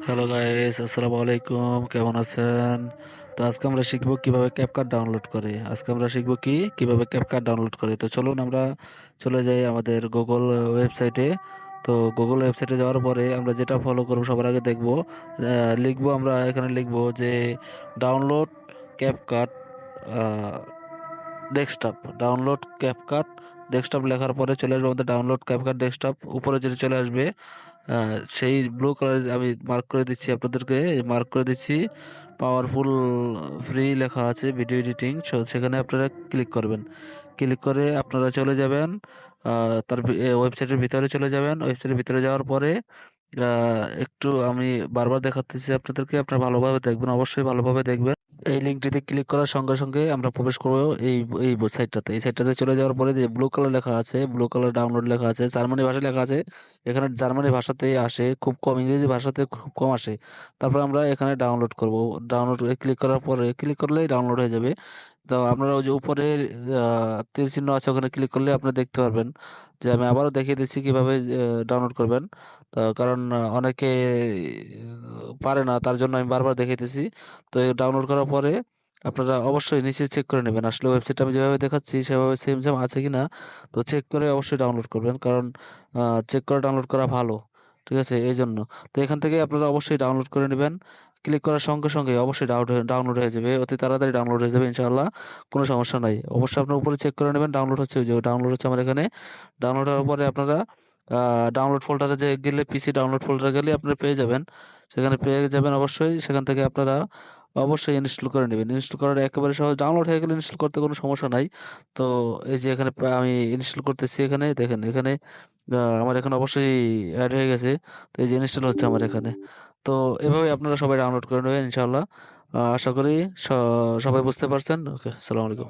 Hello guys, আসসালামু আলাইকুম। কেমন আছেন? তো আজকে আমরা শিখবো কিভাবে ক্যাপকাট ডাউনলোড করে। আজকে আমরা শিখবো কিভাবে ক্যাপকাট ডাউনলোড করে। তো চলুন আমরা চলে যাই আমাদের গুগল ওয়েবসাইটে। তো গুগল ওয়েবসাইটে যাওয়ার পরে আমরা যেটা ফলো করবো, সবার আগে দেখবো, লিখবো, আমরা এখানে লিখবো যে download CapCut desktop. Download CapCut desktop লেখার পরে চলে আসবে আমাদের ডাউনলোড ক্যাপকাট ডেস্কটপ। উপরে যেটা চলে আসবে সেই ব্লু কালার আমি মার্ক করে দিচ্ছি, আপনাদেরকে মার্ক করে দিচ্ছি পাওয়ারফুল ফ্রি লেখা আছে ভিডিও এডিটিং। সেখানে আপনারা ক্লিক করবেন। ক্লিক করে আপনারা চলে যাবেন তার ওয়েবসাইটের ভিতরে চলে যাবেন। ওয়েবসাইটের ভিতরে যাওয়ার পরে একটু আমি বারবার দেখাতেছি আপনাদেরকে, আপনারা ভালোভাবে দেখবেন, অবশ্যই ভালোভাবে দেখবেন। এই লিঙ্কটিতে ক্লিক করার সঙ্গে সঙ্গে আমরা প্রবেশ করবো এই এই সাইটটাতে। এই সাইটটাতে চলে যাওয়ার পরে যে ব্লু কালার লেখা আছে, ব্লু কালার ডাউনলোড লেখা আছে, জার্মানি ভাষায় লেখা আছে। এখানে জার্মানি ভাষাতেই আসে, খুব কম, ইংরেজি ভাষাতে খুব কম আসে। তারপর আমরা এখানে ডাউনলোড করব। ডাউনলোড ক্লিক করার পরে, ক্লিক করলেই ডাউনলোড হয়ে যাবে। তো আপনারা ওই যে উপরে তীর চিহ্ন আছে, ওখানে ক্লিক করলে আপনারা দেখতে পারবেন যে আমি আবারও দেখিয়ে দিচ্ছি কিভাবে ডাউনলোড করবেন। তো কারণ অনেকে পারে না, তার জন্য আমি বারবার দেখাইতেছি। তো ডাউনলোড করার পরে আপনারা অবশ্যই নিচে চেক করে নেবেন আসলে ওয়েবসাইটটা আমি যেভাবে দেখাচ্ছি সেভাবে সেম সেম আছে কিনা। তো চেক করে অবশ্যই ডাউনলোড করবেন, কারণ চেক করে ডাউনলোড করা ভালো। ঠিক আছে, এই জন্য। তো এখান থেকে আপনারা অবশ্যই ডাউনলোড করে নেবেন। ক্লিক করার সঙ্গে সঙ্গে অবশ্যই ডাউনলোড হয়ে যাবে, অতি তাড়াতাড়ি ডাউনলোড হয়ে যাবে ইনশাআল্লাহ। কোনো সমস্যা নাই, অবশ্যই আপনার উপরে চেক করে নেবেন ডাউনলোড হচ্ছে। ওই যে ডাউনলোড হচ্ছে আমার এখানে। ডাউনলোড হওয়ার পরে আপনারা ডাউনলোড ফোল্ডারে যে গেলে, পিসি ডাউনলোড ফোল্ডারে গেলে আপনারা পেয়ে যাবেন। সেখানে পেয়ে যাবেন অবশ্যই। সেখান থেকে আপনারা অবশ্যই ইনস্টল করে নেবেন। ইনস্টল করার একেবারে সহজ, ডাউনলোড হয়ে গেলে ইনস্টল করতে কোনো সমস্যা নাই। তো এই যে এখানে আমি ইনস্টল করতেছি, এখানে দেখেন, এখানে আমার এখানে অবশ্যই অ্যাড হয়ে গেছে। তো এই যে ইনস্টল হচ্ছে আমার এখানে। তো এভাবে আপনারা সবাই ডাউনলোড করে নেবেন ইনশাআল্লাহ। আশা করি সবাই বুঝতে পারছেন। ওকে, আসসালামু আলাইকুম।